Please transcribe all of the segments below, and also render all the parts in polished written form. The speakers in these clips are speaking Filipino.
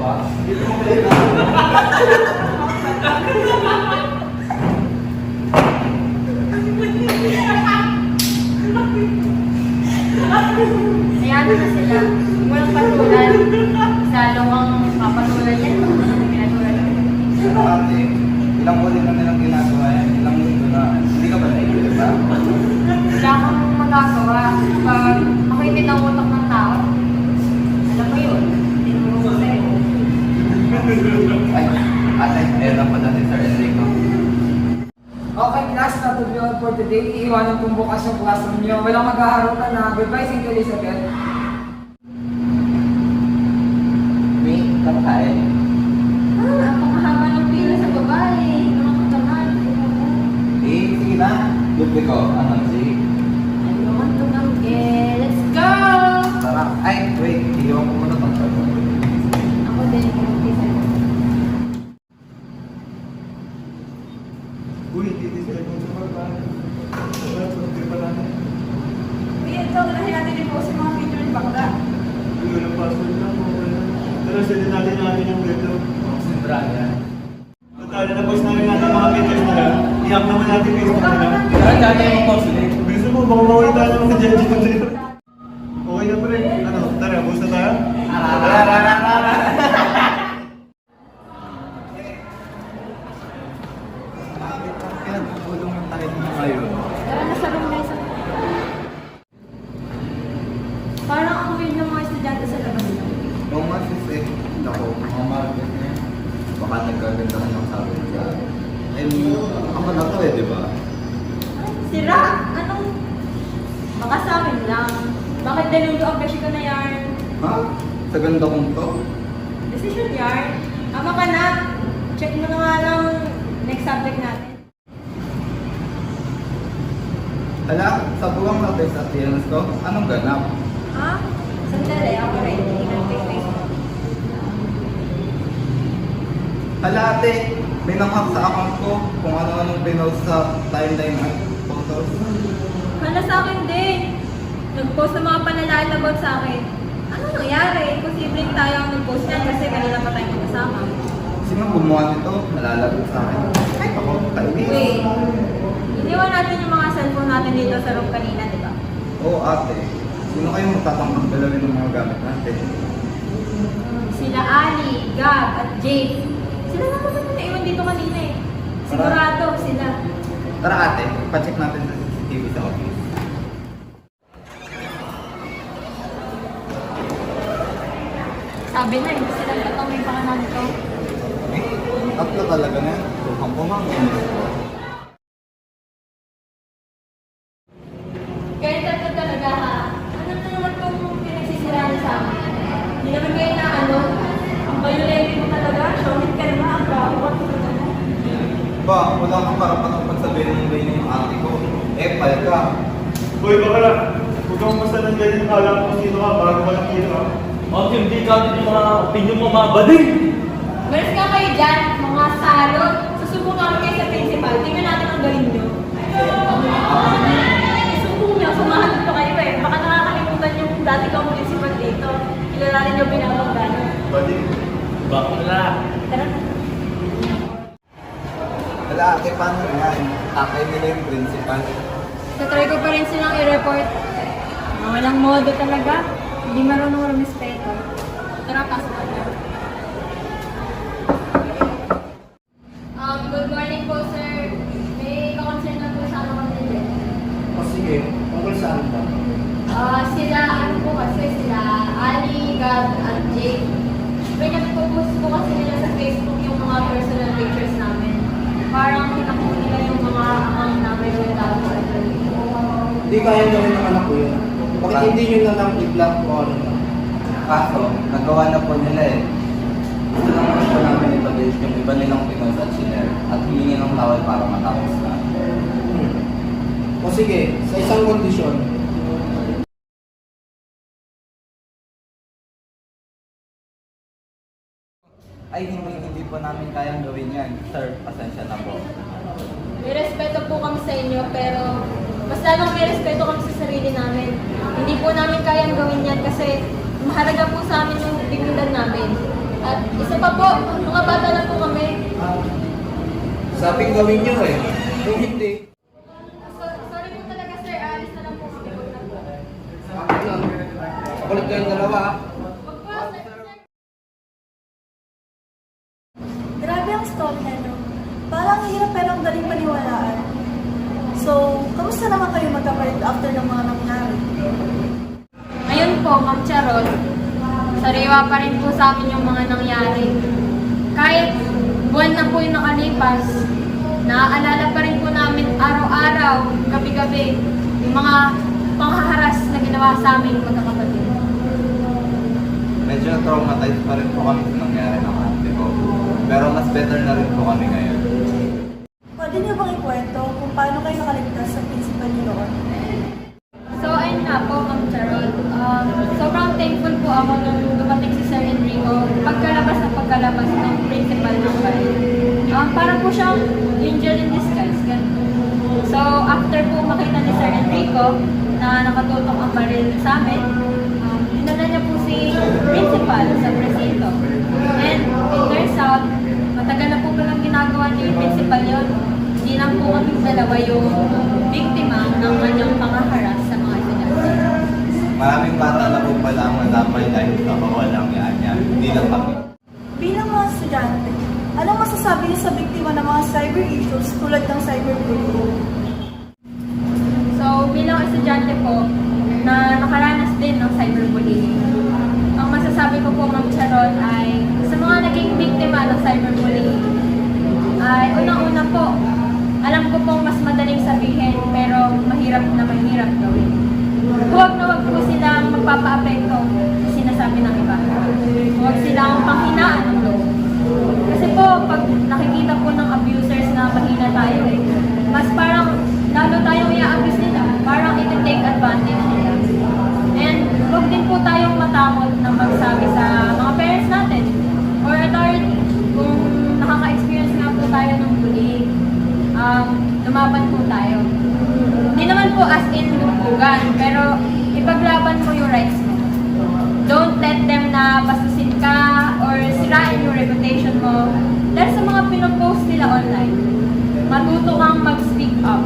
pa. Dito mo kailangan. Ayan na sila. Walang patulan. Salong ang papatulan yan. Pinatulan. Pero ate, ilang ulit na nilang ginagawa yan. Ilang linggo na. Hindi ka ba naiinit ba? Wala kang magagawa. Pag ako yung pinangutok ng tao, alam mo yun. Tinuro ko sa'yo. Ay, ate, meron pa dati Sir Enrico. Okay, class, that would be all for today. Iiwanan kong bukas yung classroom nyo. Walang maghaharutan na. Goodbye, St. Elizabeth. May kamakain. Ang pangahaba ng pila sa babae. Mga kataman. Eh, sige na. Lupi ko. Anong si? I want to come get. Let's go! Tara. Ay, wait. Iiwan ko muna pang sarap. Ako din. Umpisa. Uy, titisay mo sa mga hindi pa natin. Ito, unahin natin yung post yung mga picture ni Bakda. Uy, walang password na po. Tara, sendin natin yung video. Si Brian. Matala na post namin natin mga videos nila. I-up naman natin Facebook nila. Saan dati yung post ulit? Gusto mo, baka mawala tayo ng mga judge ko dito. Okay na pre. Ano, tara, post na tayo? Pinagpulong yung tayo mo ngayon. Tara, nasa room na isa. Parang ang weird ng mga estudyante sa labas na. Nung masis eh, ako, mga market niya. Baka nagkagandahan ng sabi niya. And, ako na to eh, di ba? Sira! Anong? Baka sa akin lang. Bakit dalulo ang beshi ko na yarn? Ha? Sa ganda kong to? Decision yarn. Ama ka na. Check mo na nga lang next subject natin. Hala, sa buwang natin sa TNS ko, anong ganap? Ha? Sandali, ako rin. Tingnan ko yung Facebook. Hala ate, may nanghap sa account ko kung ano-anong pinost sa timeline at photos. Hala sa akin din. Nag-post ng mga panalala about sa akin. Ano nangyari? Posibleng tayo ang nag-post niyan kasi kanina pa tayo magkasama. Sino gumawa nito? Nalalagot sa akin. Ay, ako, tayo Wait. Iniwan natin yung mga cellphone natin dito sa room kanina, di ba? Oo ate, sino kayong magtatangkang galawin ng mga gamit natin? Sila Ali, Gab, at Jake. Sila naman kami naiwan dito kanina eh. Sigurado sila. Tara ate, pacheck natin sa CCTV sa office. Sabi na, hindi sila katong may pangalan ito. Eh, tatlo talaga na yan. Tuhang pumangin. Kaya tatlo talaga ha. Ano na naman itong pinagsisiraan sa amin? Hindi naman kayo na ano. Ang violent mo talaga. Showing ka naman. Ang bravo ka talaga. Ba, wala kang karapat ang pagsabihin ng bayan yung ate ko. Eh, pal ka. Uy, baka lang. Huwag kang basta ng ganyan kala kung sino ka, bago ka lang dito ha. Bakit hindi ka din yung mga opinion mo mga bading? Meron ka kayo dyan, mga salot. Susubukan kayo sa principal. Tingnan natin ang galing nyo. Susubukan nyo, sumahan pa kayo eh. Baka nakakalimutan yung dati kang principal dito. Kilalanin nyo pinapagano. Bading. Bakit na? Tara na. Wala ate, paano yan? Takay nila yung principal. Tatry ko pa rin silang i-report. Walang modo talaga. Hindi marunong rumispeto. Tara, pasok ka na. Good morning po, sir. May ka-concern lang po sa ano kanila. O sige, tungkol saan ba? Sila, ano po kasi, sila Ali, Gab, at Jake. May nagpo-post po kasi nila sa Facebook yung mga personal pictures namin. Parang kinakuha nila yung mga account namin yung tawag sa Hindi kaya gawin ng anak ko yun. Bakit hindi nyo na lang i-block o ano na? Kaso, nagawa na po nila eh. Gusto naman po namin ipalis yung iba nilang pinost at sinare at humingi ng tawad para matapos na. O sige, sa isang kondisyon, Ay, hindi po namin kayang gawin yan. Sir, pasensya na po. May respeto po kami sa inyo, pero mas lalong may respeto kami sa sarili namin. Hindi po namin kayang gawin yan kasi mahalaga po sa amin yung dignidad namin. At mga bata lang po kami. Sabing gawin nyo eh. Kung hindi, Sorry po talaga sir, alis na lang po kami. akin lang. Kapalit kayong dalawa ah. Wag po, sir. Grabe ang story no? Parang hirap pero ang galing paniwalaan. So, kamusta naman kayo magkapalit after ng mga nangyari? Ngayon po, Ma'am Charot, sariwa pa rin po sa amin yung mga nangyari. Kahit buwan na po yung nakalipas, naaalala pa rin po namin araw-araw, gabi-gabi, yung mga panghaharas na ginawa sa amin magkakapatid. Medyo traumatized pa rin po kami sa nangyari ng ate ko. Pero mas better na rin po kami ngayon. Pwede niyo bang ikwento kung paano kayo nakaligtas sa principal niyo noon? So, ayun nga po, Ma'am Charot. Sobrang thankful po ako nung dumating si Sir Enrico pagkalabas ng principal ng baril. Para po siyang angel in disguise. Ganun. So, after po makita ni Sir Enrico na nakatutok ang baril sa amin, dinala niya po si principal sa presinto. And it turns out, matagal na po palang ginagawa niya yung principal yun. Hindi lang po kami dalawa yung biktima ng kanyang pangaharas sa mga estudyante. Maraming bata na po pala ang nadamay dahil sa kawalang yan niya. Hindi lang kami. Bilang mga estudyante, anong masasabi niyo sa biktima ng mga cyber issues tulad ng cyberbullying? So, bilang estudyante po, na nakaranas din ng cyberbullying, ang masasabi ko po, Ma'am Charot, ay sa mga naging biktima ng cyberbullying, ay unang-una po, alam ko pong mas madaling sabihin, pero mahirap gawin. Huwag na huwag po silang magpapa-apekto sa sinasabi ng iba. Huwag silang panghinaan ng loob. Kasi po, pag nakikita po ng abusers na mahina tayo mas parang lalo tayong i-abuse nila. Parang iti-take advantage nila. And huwag din po tayong matakot na magsabi sa mga parents natin or authority kung nakaka-experience nga po tayo ng bullying. Lumaban po tayo. Hindi naman po as in lumpugan, pero ipaglaban mo yung rights mo. Don't let them na bastusin ka or sirain yung reputation mo dahil sa mga pinopost nila online. Matuto kang mag-speak up.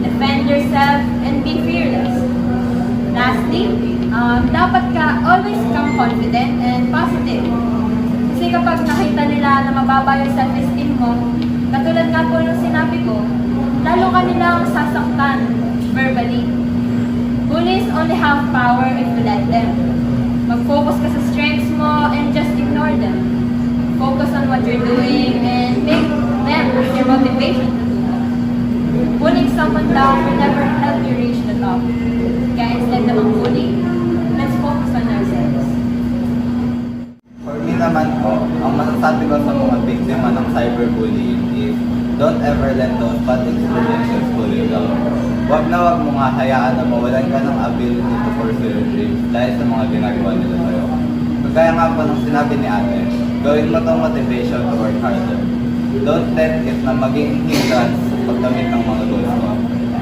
Defend yourself and be fearless. Lastly, dapat ka always come confident and positive. Kasi kapag nakita nila na mababa yung self-esteem mo, katulad nga po nung sinabi ko, lalo ka nilang sasaktan verbally. Bullies only have power if you let them. Mag-focus ka sa strengths mo and just ignore them. Focus on what you're doing and make them your motivation to do more. Bullying someone down will never help you reach the top. Kaya instead of bullying, let's focus on ourselves. For me naman po, ang masasabi ko sa mga biktima ng cyberbullying is don't ever let those bad experiences pull you down. Huwag na huwag mo nga hayaan na mawalan ka ng ability to pursue your dreams dahil sa mga ginagawa nila sa'yo. Kagaya nga po ng sinabi ni ate, gawin mo itong motivation to work harder. Don't let it na maging hindrance sa pagdamit ng mga goals mo.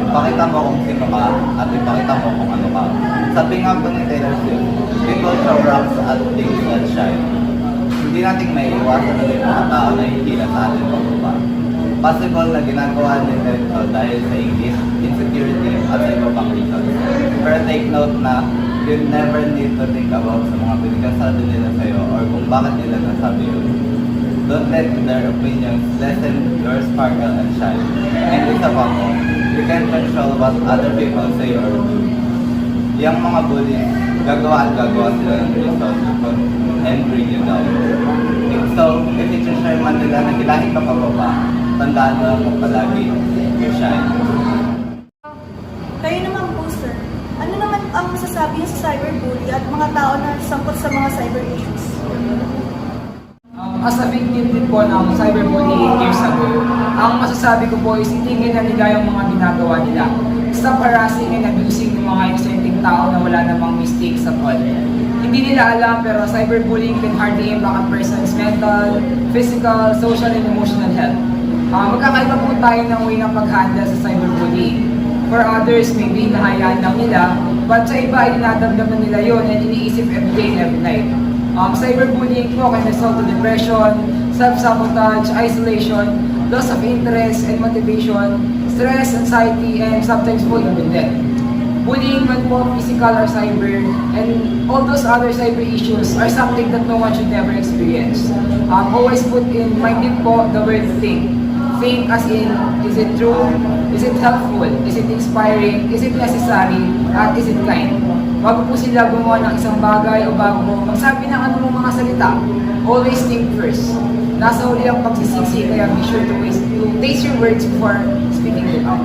Ipakita mo kung sino ka at ipakita mo kung ano ka. Sabi nga po ni Taylor Swift, people throw rocks at things that shine. Hindi natin may iwasan na yung mga tao na hindi na sa atin pababa. Possible na ginagawa nila ito dahil sa English, insecurity at iba pang reasons. Pero take note na you never need to think about sa mga pinagkasado nila sa'yo or kung bakit nila nasabi yun. Don't let their opinions lessen your sparkle and shine. And isa pa po, you can't control what other people say or do. Yung mga bullies, gagawa sila ng result and bring you down. So, if i-share man nila na kilahin ka pababa, tandaan mo lang palagi, you shine. Kayo naman po, sir. Ano naman ang masasabi niyo sa cyberbully at mga tao na sangkot sa mga cyber issues? As a victim din po ng cyberbullying years ago, ang masasabi ko po is hindi ginanigay ang mga ginagawa nila. Stop harassing and abusing ng mga innocenteng tao na wala namang mistakes at all. Hindi nila alam pero cyberbullying can hardly impact a person's mental, physical, social, and emotional health. Magkakaiba po tayo ng way ng pag-handle sa cyberbullying. For others, maybe hinahayaan lang nila, but sa iba ay dinadamdaman nila yon and iniisip every day and every night. Cyberbullying po can result to depression, self-sabotage, isolation, loss of interest and motivation, stress, anxiety, and sometimes po even death. Bullying man po physical or cyber, and all those other cyber issues are something that no one should never experience. Always put in mind din po the word think. Think as in, is it true? Is it helpful? Is it inspiring? Is it necessary? At is it kind? Bago po sila gumawa ng isang bagay o bago po magsabi ng anumang mga salita, always think first. Nasa huli ang pagsisisi, kaya be sure to taste your words before speaking them out.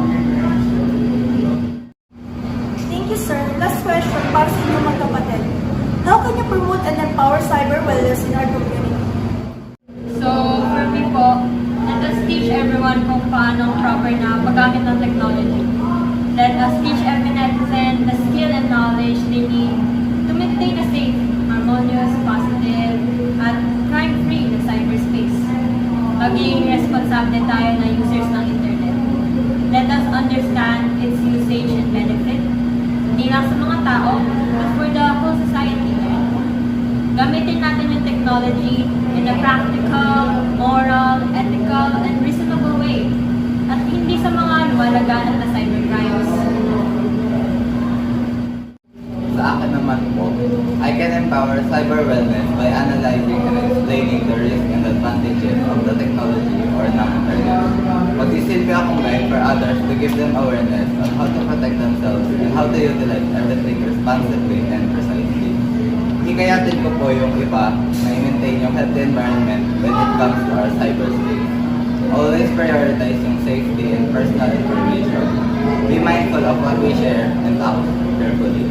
Thank you, sir. Last question para sa inyong mga kapatid. How can you promote and empower cyber wellness in our community? So, for me po, let us teach everyone kung paano proper na paggamit ng technology. Let us teach every netizen the skill and knowledge they need to maintain a safe, harmonious, positive, at crime-free na cyberspace. Maging responsable tayo na users ng internet. Let us understand its usage and benefit, hindi lang sa mga tao, but for the whole society. Gamitin natin yung technology in a practical, moral, ethical, and reasonable way. At hindi sa mga luwalaganan na cybercrimes. Sa akin naman po, I can empower cyber wellness by analyzing and explaining the risks and advantages of the technology or ng internet. Magsisilbi akong guide for others to give them awareness on how to protect themselves and how to utilize everything responsibly and precisely. Hikayatin ko po yung iba na i-maintain yung healthy environment when it comes to our cyberspace. Always prioritize yung safety and personal information. Be mindful of what we share and act carefully.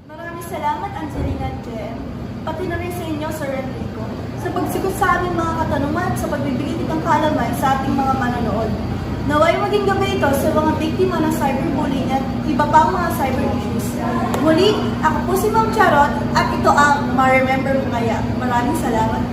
Maraming salamat, Angelina at Jem. Pati na rin sa inyo, Sir Enrico, sa pagsigot sa aming mga katanungan at sa pagbibigay ng kaalaman sa ating mga manonood. Naway maging gabay ito sa mga biktima ng cyberbullying at iba pang mga cyber issues. Muli, ako po si Ma'am Charot at ito ang Ma-Remember Mo Kaya. Maraming salamat.